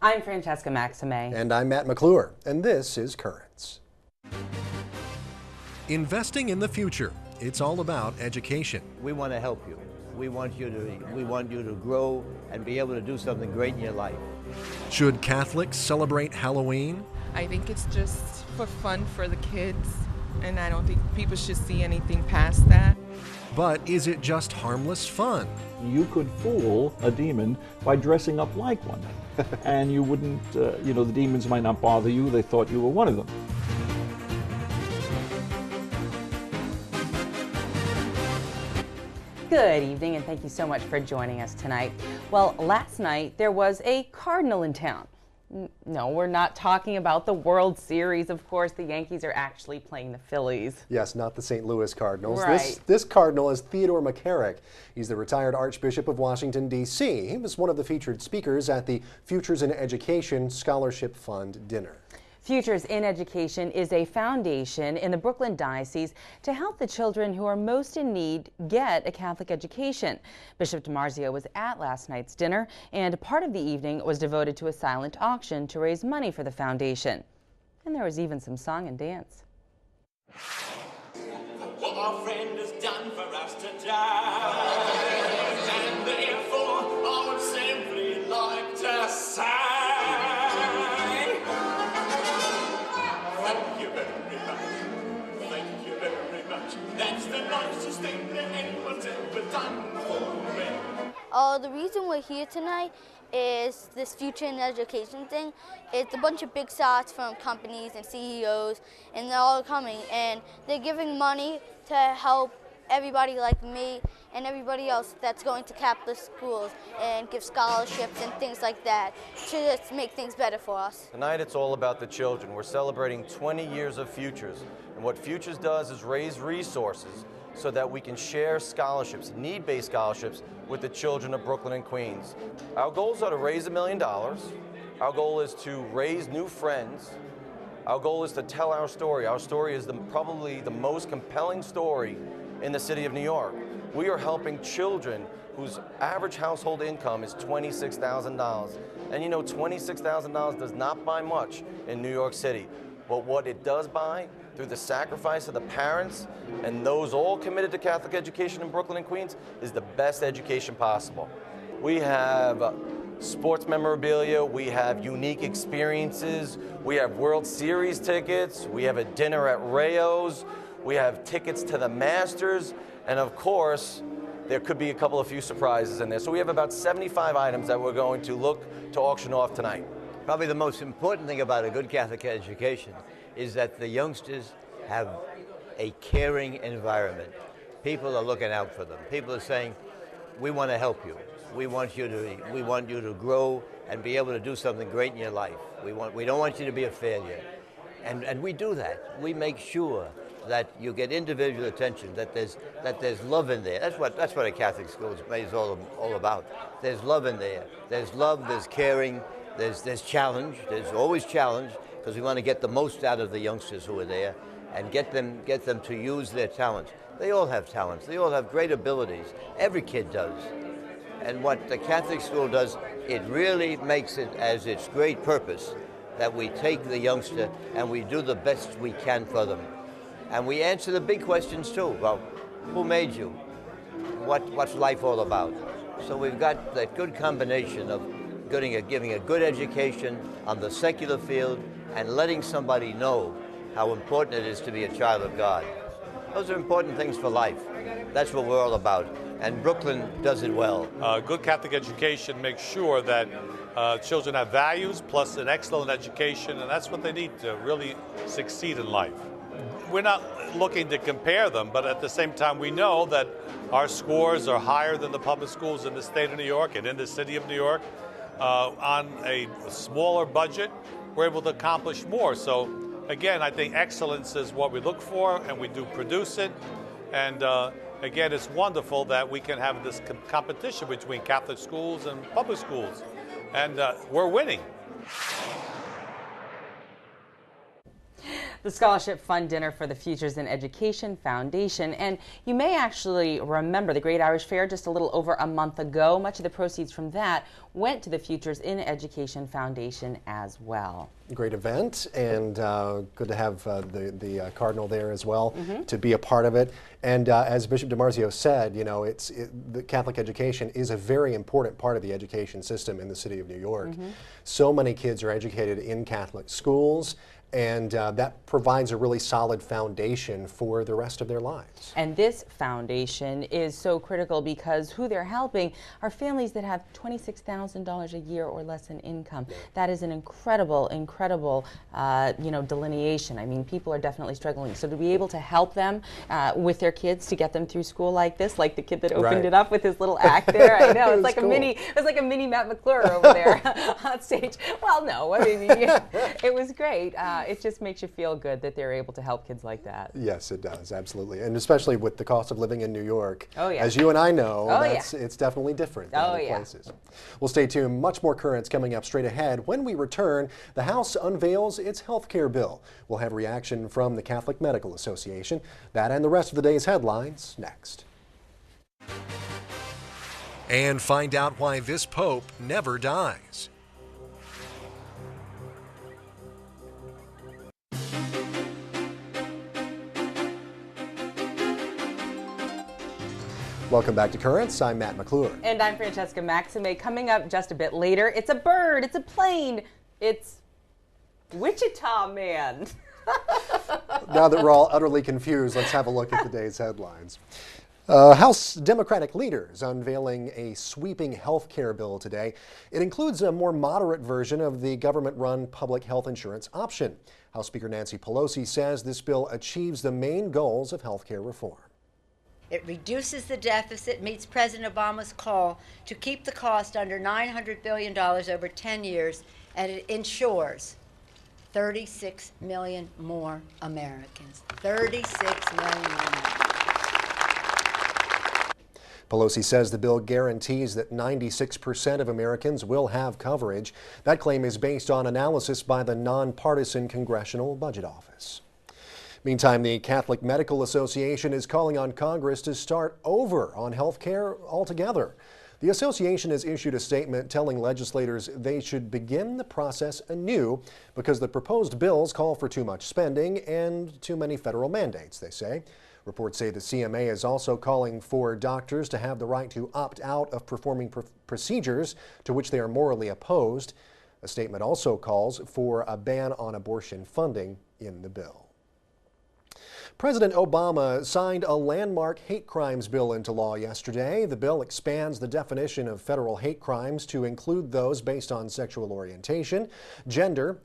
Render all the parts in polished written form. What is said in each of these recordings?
I'm Francesca Maxime. And I'm Matt McClure, and this is Currents. Investing in the future. It's all about education. We want to help you. We want you to grow and be able to do something great in your life. Should Catholics celebrate Halloween? I think it's just for fun for the kids, and I don't think people should see anything past that. But is it just harmless fun? You could fool a demon by dressing up like one. And you wouldn't, the demons might not bother you. They thought you were one of them. Good evening, and thank you so much for joining us tonight. Well, last night there was a cardinal in town. No, we're not talking about the World Series. Of course, the Yankees are actually playing the Phillies. Yes, not the St. Louis Cardinals. Right. This cardinal is Theodore McCarrick. He's the retired Archbishop of Washington, D.C. He was one of the featured speakers at the Futures in Education Scholarship Fund dinner. Futures in Education is a foundation in the Brooklyn Diocese to help the children who are most in need get a Catholic education. Bishop DiMarzio was at last night's dinner, and part of the evening was devoted to a silent auction to raise money for the foundation. And there was even some song and dance. What our friend has done for us today, and therefore I would simply like to say, thank you very much. Thank you very much. That's the nicest thing that anyone's ever done for me. The reason we're here tonight is this Future in Education thing. It's a bunch of big shots from companies and CEOs, and they're all coming, and they're giving money to help everybody like me and everybody else that's going to Catholic schools and give scholarships and things like that to just make things better for us. Tonight it's all about the children. We're celebrating 20 years of Futures, and what Futures does is raise resources so that we can share scholarships, need-based scholarships, with the children of Brooklyn and Queens. Our goals are to raise $1 million. Our goal is to raise new friends. Our goal is to tell our story. Our story is probably the most compelling story in the city of New York. We are helping children whose average household income is $26,000. And you know, $26,000 does not buy much in New York City. But what it does buy, through the sacrifice of the parents and those all committed to Catholic education in Brooklyn and Queens, is the best education possible. We have sports memorabilia, we have unique experiences, we have World Series tickets, we have a dinner at Rayo's, we have tickets to the Masters, and of course, there could be a few surprises in there. So we have about 75 items that we're going to look to auction off tonight. Probably the most important thing about a good Catholic education is that the youngsters have a caring environment. People are looking out for them. People are saying, we want to help you. We want you to grow and be able to do something great in your life. We don't want you to be a failure. And we do that. We make sure that you get individual attention, that there's love in there. That's what a Catholic school is all about. There's love in there. There's love, there's caring, there's challenge. There's always challenge, because we want to get the most out of the youngsters who are there and get them to use their talents. They all have talents. They all have great abilities. Every kid does. And what the Catholic school does, it really makes it as its great purpose that we take the youngster and we do the best we can for them. And we answer the big questions too. Well, who made you? What's life all about? So we've got that good combination of giving a good education on the secular field and letting somebody know how important it is to be a child of God. Those are important things for life. That's what we're all about. And Brooklyn does it well. Good Catholic education makes sure that children have values plus an excellent education, and that's what they need to really succeed in life. We're not looking to compare them, but at the same time we know that our scores are higher than the public schools in the state of New York and in the city of New York. On a smaller budget, we're able to accomplish more. So again, I think excellence is what we look for, and we do produce it. And again, it's wonderful that we can have this competition between Catholic schools and public schools. And we're winning. The Scholarship Fund Dinner for the Futures in Education Foundation. And you may actually remember the Great Irish Fair just a little over a month ago. Much of the proceeds from that went to the Futures in Education Foundation as well. Great event, and good to have the Cardinal there as well to be a part of it. And as Bishop DiMarzio said, you know, the Catholic education is a very important part of the education system in the city of New York. So many kids are educated in Catholic schools, and that provides a really solid foundation for the rest of their lives. And this foundation is so critical because who they're helping are families that have $26,000 a year or less in income. That is an incredible, you know, delineation. I mean, people are definitely struggling. So to be able to help them with their kids to get them through school like this, like the kid that opened it up with his little act there. I know, it's like cool. It's like a mini Matt McClure over there on stage. Well, no, I mean, it was great. It just makes you feel good that they're able to help kids like that. Yes, it does, absolutely. And especially with the cost of living in New York. Oh, yeah. As you and I know, it's definitely different than other places. Well, stay tuned. Much more currents coming up straight ahead. When we return, the House unveils its health care bill. We'll have reaction from the Catholic Medical Association. That and the rest of the day's headlines next. And find out why this Pope never dies. Welcome back to Currents. I'm Matt McClure. And I'm Francesca Maxime. Coming up just a bit later, it's a bird, it's a plane, it's Wichita Man. Now that we're all utterly confused, let's have a look at today's headlines. House Democratic leaders unveiling a sweeping health care bill today. It includes a more moderate version of the government-run public health insurance option. House Speaker Nancy Pelosi says this bill achieves the main goals of health care reform. It reduces the deficit, meets President Obama's call to keep the cost under $900 billion over 10 years, and it ensures 36 million more Americans. 36 million more Americans. Pelosi says the bill guarantees that 96% of Americans will have coverage. That claim is based on analysis by the nonpartisan Congressional Budget Office. Meantime, the Catholic Medical Association is calling on Congress to start over on health care altogether. The association has issued a statement telling legislators they should begin the process anew because the proposed bills call for too much spending and too many federal mandates, they say. Reports say the CMA is also calling for doctors to have the right to opt out of performing procedures to which they are morally opposed. A statement also calls for a ban on abortion funding in the bill. President Obama signed a landmark hate crimes bill into law yesterday. The bill expands the definition of federal hate crimes to include those based on sexual orientation, gender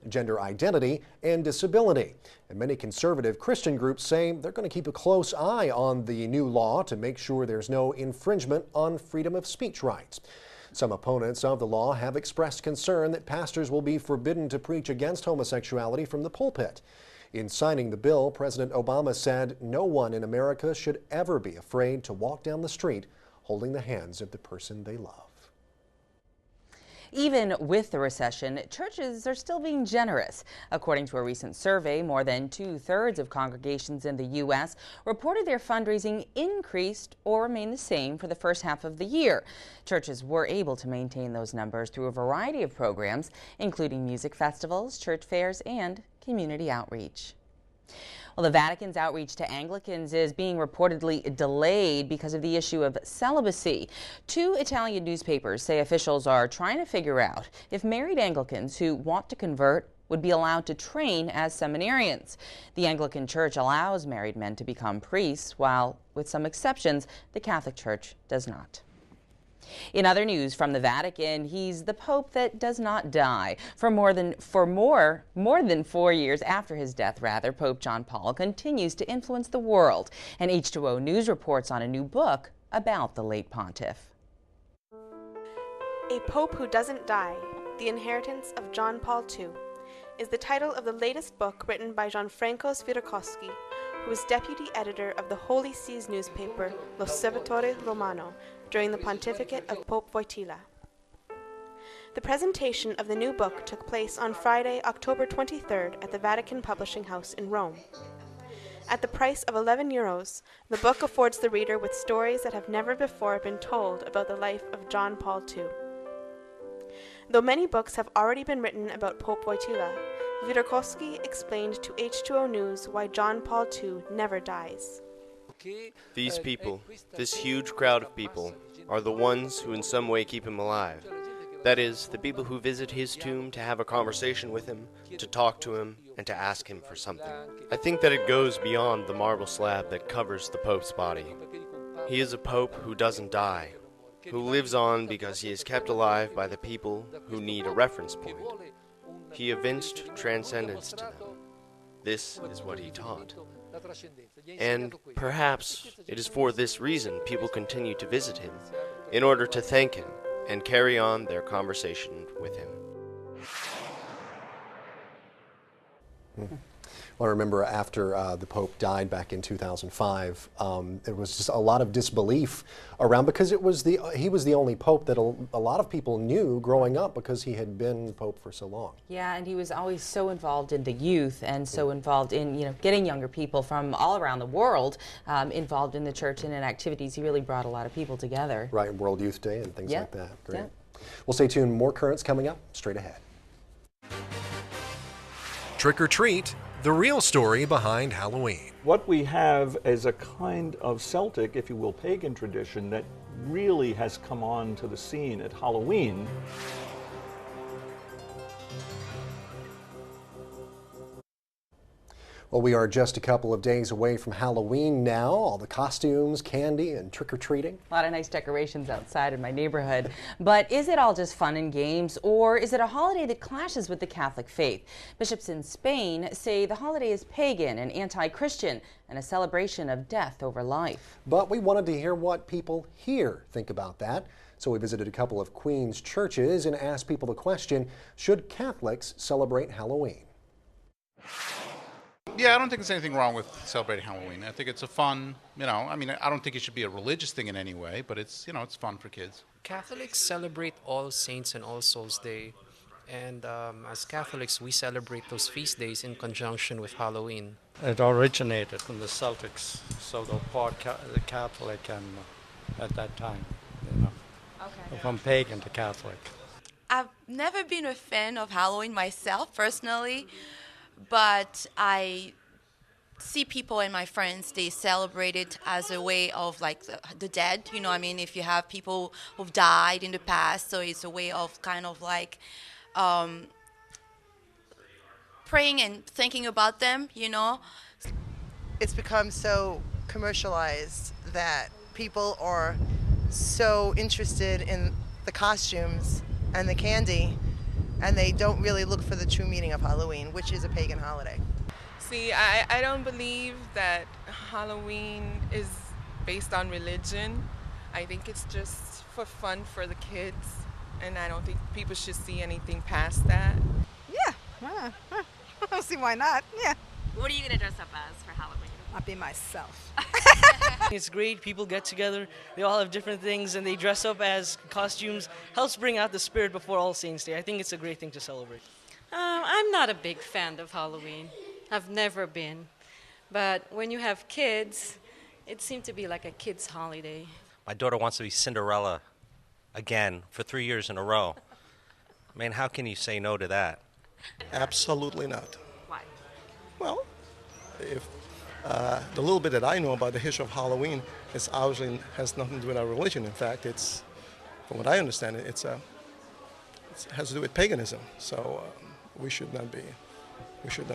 identity, and disability. And many conservative Christian groups say they're going to keep a close eye on the new law to make sure there's no infringement on freedom of speech rights. Some opponents of the law have expressed concern that pastors will be forbidden to preach against homosexuality from the pulpit. In signing the bill, President Obama said no one in America should ever be afraid to walk down the street holding the hands of the person they love. Even with the recession, churches are still being generous. According to a recent survey, more than 2/3 of congregations in the U.S. reported their fundraising increased or remained the same for the first half of the year. Churches were able to maintain those numbers through a variety of programs, including music festivals, church fairs, and community outreach. Well, the Vatican's outreach to Anglicans is being reportedly delayed because of the issue of celibacy. 2 Italian newspapers say officials are trying to figure out if married Anglicans who want to convert would be allowed to train as seminarians. The Anglican Church allows married men to become priests, while, with some exceptions, the Catholic Church does not. In other news from the Vatican, he's the Pope that does not die. For more than 4 years after his death, Pope John Paul continues to influence the world. And H2O News reports on a new book about the late pontiff. A Pope Who Doesn't Die, The Inheritance of John Paul II, is the title of the latest book written by Gianfranco Sfirokowski, who was deputy editor of the Holy See's newspaper L'Osservatore Romano during the pontificate of Pope Wojtyla. The presentation of the new book took place on Friday, October 23rd at the Vatican Publishing House in Rome. At the price of €11, the book affords the reader with stories that have never before been told about the life of John Paul II. Though many books have already been written about Pope Wojtyla, Witkowski explained to H2O News why John Paul II never dies. These people, this huge crowd of people, are the ones who in some way keep him alive. That is, the people who visit his tomb to have a conversation with him, to talk to him, and to ask him for something. I think that it goes beyond the marble slab that covers the Pope's body. He is a Pope who doesn't die, who lives on because he is kept alive by the people who need a reference point. He evinced transcendence to them. This is what he taught. And perhaps it is for this reason people continue to visit him, in order to thank him and carry on their conversation with him. Well, I remember after the Pope died back in 2005, there was just a lot of disbelief around because he was the only Pope that a lot of people knew growing up because he had been Pope for so long. Yeah, and he was always so involved in the youth and so involved in getting younger people from all around the world involved in the church and in activities. He really brought a lot of people together. Right, World Youth Day and things like that. Great. Yeah. We'll stay tuned. More currents coming up straight ahead. Trick or treat, the real story behind Halloween. What we have is a kind of Celtic, if you will, pagan tradition that really has come on to the scene at Halloween. Well, we are just a couple of days away from Halloween now. All the costumes, candy, and trick-or-treating. A lot of nice decorations outside in my neighborhood. But is it all just fun and games, or is it a holiday that clashes with the Catholic faith? Bishops in Spain say the holiday is pagan and anti-Christian and a celebration of death over life. But we wanted to hear what people here think about that. So we visited a couple of Queens churches and asked people the question, should Catholics celebrate Halloween? Yeah, I don't think there's anything wrong with celebrating Halloween. I think it's a fun, I don't think it should be a religious thing in any way, but it's, it's fun for kids. Catholics celebrate All Saints and All Souls Day. And as Catholics, we celebrate those feast days in conjunction with Halloween. It originated from the Celtics, so the Catholic and at that time, Okay. From pagan to Catholic. I've never been a fan of Halloween myself, personally. But I see people and my friends, they celebrate it as a way of like the dead, if you have people who've died in the past, so it's a way of kind of like praying and thinking about them, It's become so commercialized that people are so interested in the costumes and the candy, and they don't really look for the true meaning of Halloween, which is a pagan holiday. See, I don't believe that Halloween is based on religion. I think it's just for fun for the kids, and I don't think people should see anything past that. Yeah, I don't see why not, yeah. What are you going to dress up as for Halloween? I'll be myself. It's great, people get together, they all have different things and they dress up as costumes, helps bring out the spirit before All Saints Day. I think it's a great thing to celebrate. I'm not a big fan of Halloween. I've never been. But when you have kids, it seems to be like a kid's holiday. My daughter wants to be Cinderella again for 3 years in a row. Man, how can you say no to that? Absolutely not. Why? Well, if the little bit that I know about the history of Halloween is obviously has nothing to do with our religion. In fact, it's, from what I understand, it has to do with paganism. So we should not be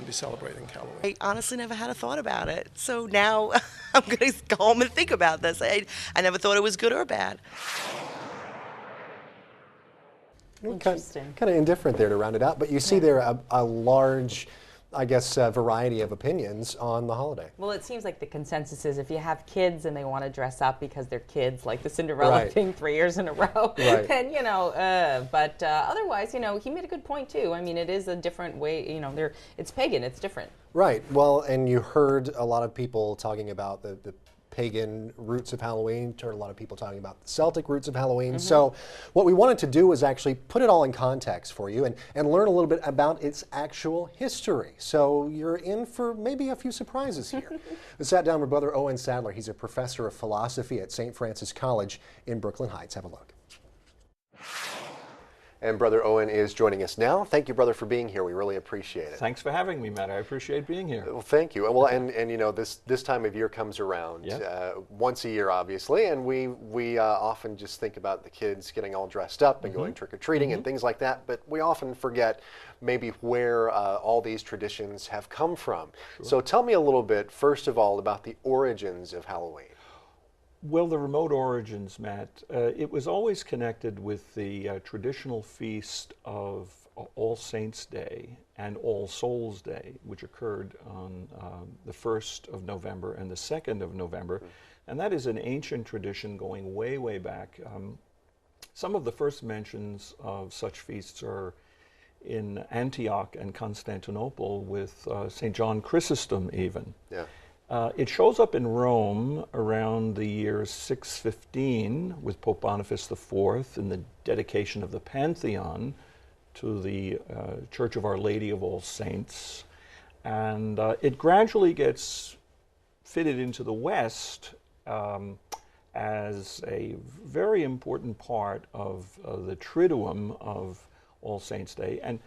celebrating Halloween. I honestly never had a thought about it. So now I'm going to go home and think about this. I never thought it was good or bad. Interesting. Kind of indifferent there to round it out, but you see there a large, I guess, variety of opinions on the holiday. Well, it seems like the consensus is if you have kids and they want to dress up because they're kids, like the Cinderella thing 3 years in a row, then, but otherwise, he made a good point too. I mean, it is a different way, it's pagan, it's different. Right. Well, and you heard a lot of people talking about the pagan roots of Halloween, heard a lot of people talking about the Celtic roots of Halloween. So what we wanted to do was actually put it all in context for you and learn a little bit about its actual history. So you're in for maybe a few surprises here. I sat down with Brother Owen Sadler. He's a professor of philosophy at St. Francis College in Brooklyn Heights. Have a look. And Brother Owen is joining us now. Thank you, brother, for being here. We really appreciate it. Thanks for having me, Matt. I appreciate being here. Well, thank you. Well, and you know, this time of year comes around once a year, obviously, and we often just think about the kids getting all dressed up and going trick-or-treating and things like that, but we often forget maybe where all these traditions have come from. Sure. So tell me a little bit, first of all, about the origins of Halloween. Well, the remote origins, Matt, it was always connected with the traditional feast of All Saints' Day and All Souls' Day, which occurred on the 1st of November and the 2nd of November. And that is an ancient tradition going way, way back. Some of the first mentions of such feasts are in Antioch and Constantinople with St. John Chrysostom even. Yeah. It shows up in Rome around the year 615 with Pope Boniface IV in the dedication of the Pantheon to the Church of Our Lady of All Saints. And it gradually gets fitted into the West as a very important part of the Triduum of All Saints' Day. And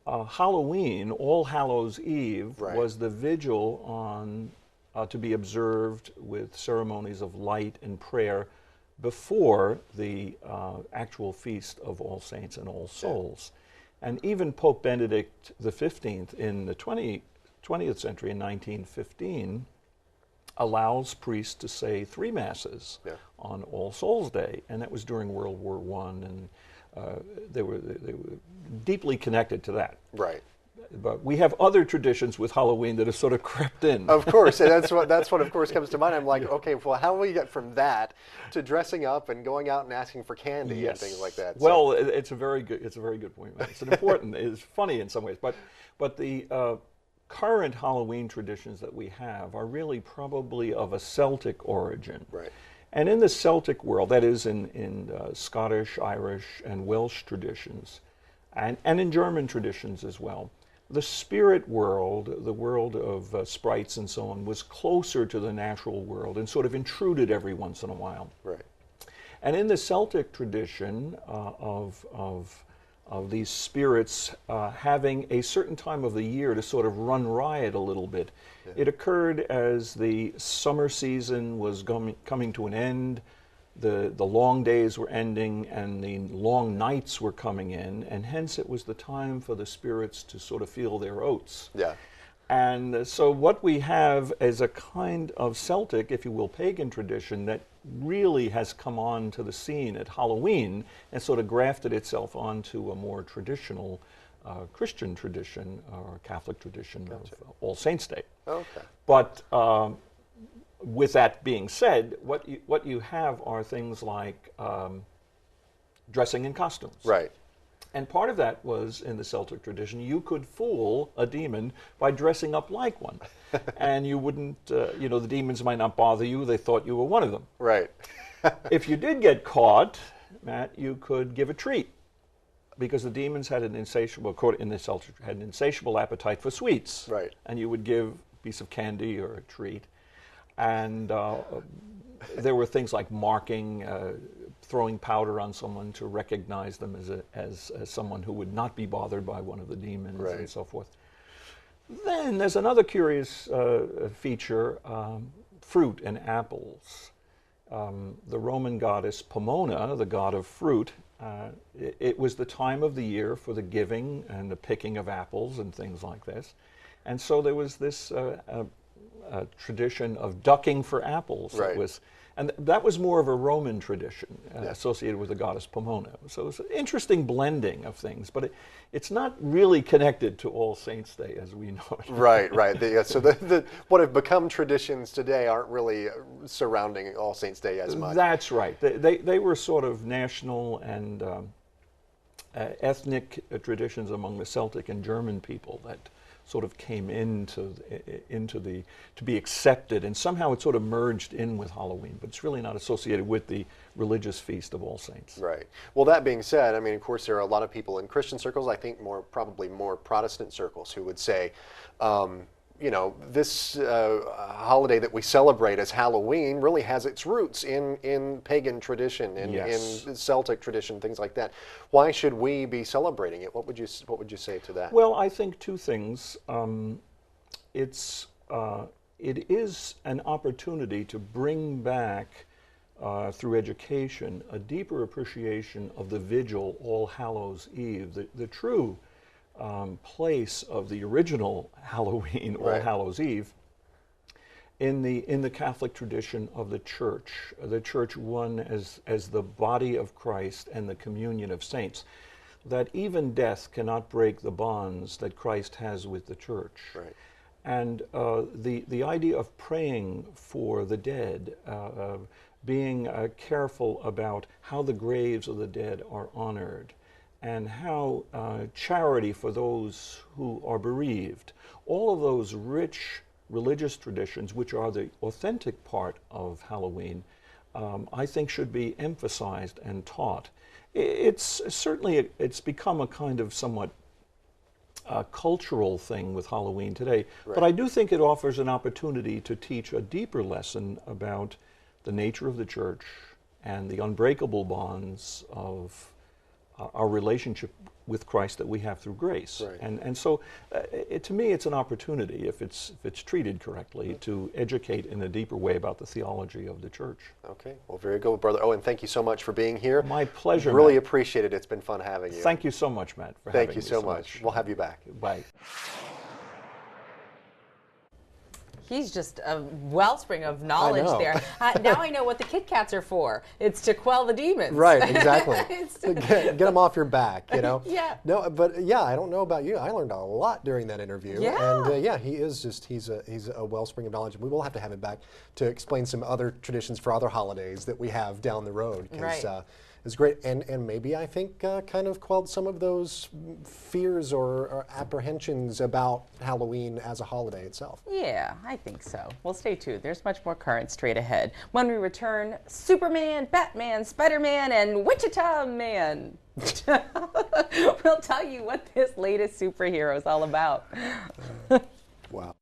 Halloween, All Hallows' Eve, was the vigil on to be observed with ceremonies of light and prayer before the actual feast of All Saints and All Souls. And even Pope Benedict XV in the 20th century, in 1915, allows priests to say 3 masses on All Souls' Day, and that was during World War I, and they were deeply connected to that. Right. But we have other traditions with Halloween that have sort of crept in. Of course, and that's what of course comes to mind. I'm like, okay, well, how do we get from that to dressing up and going out and asking for candy and things like that? Well, it's a very good point, Matt. It's an important. It's funny in some ways, but the current Halloween traditions that we have are really probably of a Celtic origin. Right. And in the Celtic world, that is in Scottish, Irish, and Welsh traditions, and in German traditions as well, the spirit world, the world of sprites and so on, was closer to the natural world and sort of intruded every once in a while. Right. And in the Celtic tradition of these spirits having a certain time of the year to sort of run riot a little bit, it occurred as the summer season was coming to an end, the long days were ending, and the long nights were coming in, and hence it was the time for the spirits to sort of feel their oats. Yeah. And so what we have is a kind of Celtic, if you will, pagan tradition that really has come on to the scene at Halloween and sort of grafted itself onto a more traditional Christian tradition or Catholic tradition of All Saints' Day. Okay. But with that being said, what you have are things like dressing in costumes. Right. And part of that was, in the Celtic tradition, you could fool a demon by dressing up like one. And you wouldn't, you know, the demons might not bother you. They thought you were one of them. Right. If you did get caught, Matt, you could give a treat. Because the demons had an insatiable, in the Celtic, had an insatiable appetite for sweets. Right. And you would give a piece of candy or a treat. And there were things like marking, throwing powder on someone to recognize them as someone who would not be bothered by one of the demons and so forth. Then there's another curious feature, fruit and apples. The Roman goddess Pomona, the god of fruit, it was the time of the year for the giving and the picking of apples and things like this. And so there was this tradition of ducking for apples. Right. And that was more of a Roman tradition associated with the goddess Pomona. So it's an interesting blending of things, but it's not really connected to All Saints' Day as we know it. Right, right. So what have become traditions today aren't really surrounding All Saints' Day as much. That's right. They were sort of national and ethnic traditions among the Celtic and German people that sort of came into to be accepted, and somehow it sort of merged in with Halloween, but it's really not associated with the religious feast of All Saints. Right. Well, that being said, I mean, of course, there are a lot of people in Christian circles, I think probably more Protestant circles, who would say, you know, this holiday that we celebrate as Halloween really has its roots in pagan tradition, in Celtic tradition, things like that. Why should we be celebrating it? What would you say to that? Well, I think two things. It is an opportunity to bring back, through education, a deeper appreciation of the vigil, All Hallows Eve, the true place of the original Halloween, All Hallows Eve, in the Catholic tradition of the Church one as the body of Christ and the communion of saints, that even death cannot break the bonds that Christ has with the Church. Right. And the idea of praying for the dead, being careful about how the graves of the dead are honored, and how charity for those who are bereaved, all of those rich religious traditions, which are the authentic part of Halloween, I think should be emphasized and taught. It's become a kind of somewhat cultural thing with Halloween today, but I do think it offers an opportunity to teach a deeper lesson about the nature of the Church and the unbreakable bonds of our relationship with Christ that we have through grace. Right. And so to me it's an opportunity, if it's treated correctly, to educate in a deeper way about the theology of the Church. Okay, well, very good, Brother Owen. Thank you so much for being here. My pleasure, Really Matt. appreciate it. It's been fun having you. Thank you so much, Matt, for having me. Thank you so much. We'll have you back. Bye. He's just a wellspring of knowledge there. Now I know what the Kit Kats are for. It's to quell the demons. Right, exactly. Get them off your back, you know? Yeah. No, but yeah, I don't know about you. I learned a lot during that interview. Yeah. And yeah, he's a wellspring of knowledge. We will have to have him back to explain some other traditions for other holidays that we have down the road. Right. It's great, and maybe I think kind of quelled some of those fears or apprehensions about Halloween as a holiday itself. Yeah, I think so. Well, stay tuned. There's much more current straight ahead. When we return, Superman, Batman, Spider-Man, and Wichita Man. We'll tell you what this latest superhero is all about. Wow.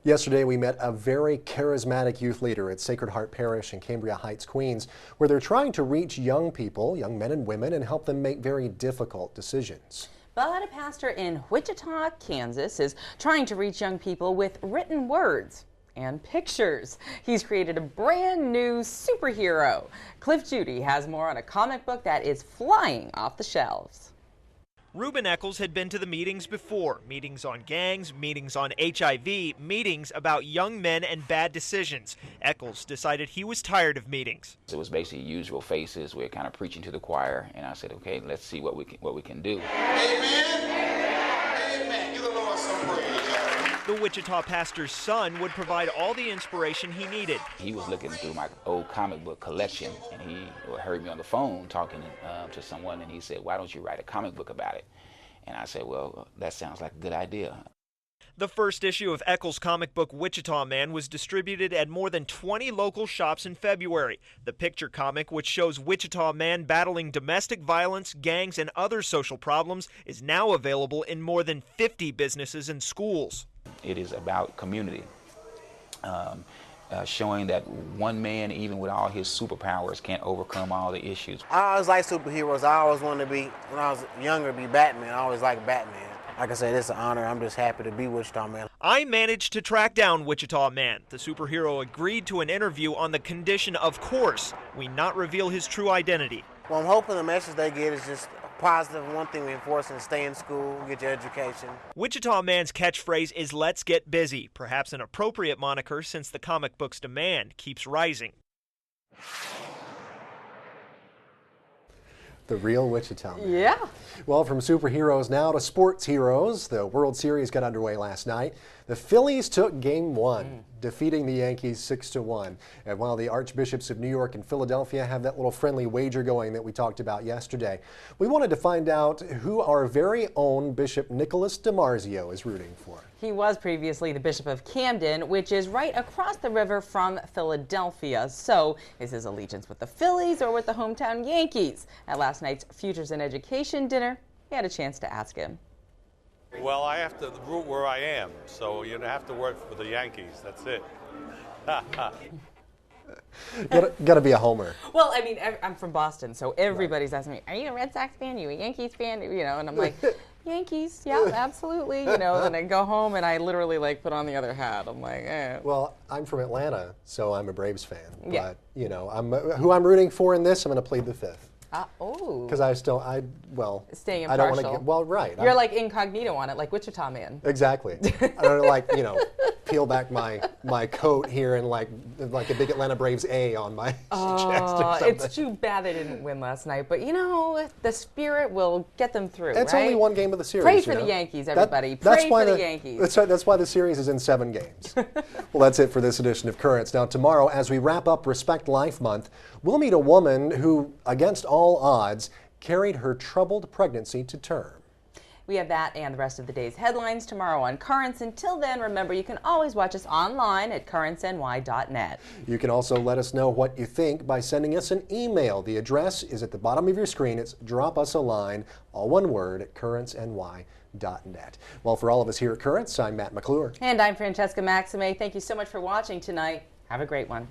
Yesterday, we met a very charismatic youth leader at Sacred Heart Parish in Cambria Heights, Queens, where they're trying to reach young people, young men and women, and help them make very difficult decisions. But a pastor in Wichita, Kansas is trying to reach young people with written words and pictures. He's created a brand new superhero. Cliff Judy has more on a comic book that is flying off the shelves. Reuben Eccles had been to the meetings before, meetings on gangs, meetings on HIV, meetings about young men and bad decisions. Eccles decided he was tired of meetings. It was basically usual faces. We're kind of preaching to the choir, and I said, okay, let's see what we can do. Amen. Amen. Give the Lord some praise. The Wichita pastor's son would provide all the inspiration he needed. He was looking through my old comic book collection, and he heard me on the phone talking to someone, and he said, why don't you write a comic book about it? And I said, well, that sounds like a good idea. The first issue of Eccles' comic book Wichita Man was distributed at more than 20 local shops in February. The picture comic, which shows Wichita Man battling domestic violence, gangs, and other social problems, is now available in more than 50 businesses and schools. It is about community, showing that one man, even with all his superpowers, can't overcome all the issues. I always like superheroes. I always wanted to be, when I was younger, be Batman. I always liked Batman. Like I said, it's an honor. I'm just happy to be Wichita Man. I managed to track down Wichita Man. The superhero agreed to an interview on the condition, of course, we not reveal his true identity. Well, I'm hoping the message they get is just positive. One thing we enforce is stay in school, get your education. Wichita Man's catchphrase is "Let's get busy," perhaps an appropriate moniker since the comic book's demand keeps rising. The real Wichita Man. Yeah. Well, from superheroes now to sports heroes. The World Series got underway last night. The Phillies took Game 1. defeating the Yankees 6-1. And while the Archbishops of New York and Philadelphia have that little friendly wager going that we talked about yesterday, we wanted to find out who our very own Bishop Nicholas DiMarzio is rooting for. He was previously the Bishop of Camden, which is right across the river from Philadelphia. So is his allegiance with the Phillies or with the hometown Yankees? At last night's Futures in Education dinner, we had a chance to ask him. Well, I have to root where I am, so you have to work for the Yankees. That's it. Gotta be a homer. Well, I mean, I'm from Boston, so everybody's asking me, are you a Red Sox fan? Are you a Yankees fan? You know, and I'm like, Yankees, yeah, absolutely. You know, then I go home and I literally like put on the other hat. I'm like, eh. Well, I'm from Atlanta, so I'm a Braves fan. Yeah. But, you know, who I'm rooting for in this, I'm going to plead the fifth. Oh. Because staying I don't impartial. want to well, right. You're like incognito on it, like Wichita Man. Exactly. I don't like, you know, peel back my coat here and like a big Atlanta Braves A on my chest or something. It's too bad they didn't win last night, but you know, the spirit will get them through. It's right? only one game of the series. Pray for the Yankees, everybody. Pray for the Yankees. That's right. That's why the series is in 7 games. Well, that's it for this edition of Currents. Now, tomorrow, as we wrap up Respect Life Month, we'll meet a woman who, against all odds, carried her troubled pregnancy to term. We have that and the rest of the day's headlines tomorrow on Currents. Until then, remember, you can always watch us online at currentsny.net. You can also let us know what you think by sending us an email. The address is at the bottom of your screen. It's drop us a line, all one word, at currentsny.net. Well, for all of us here at Currents, I'm Matt McClure. And I'm Francesca Maxime. Thank you so much for watching tonight. Have a great one.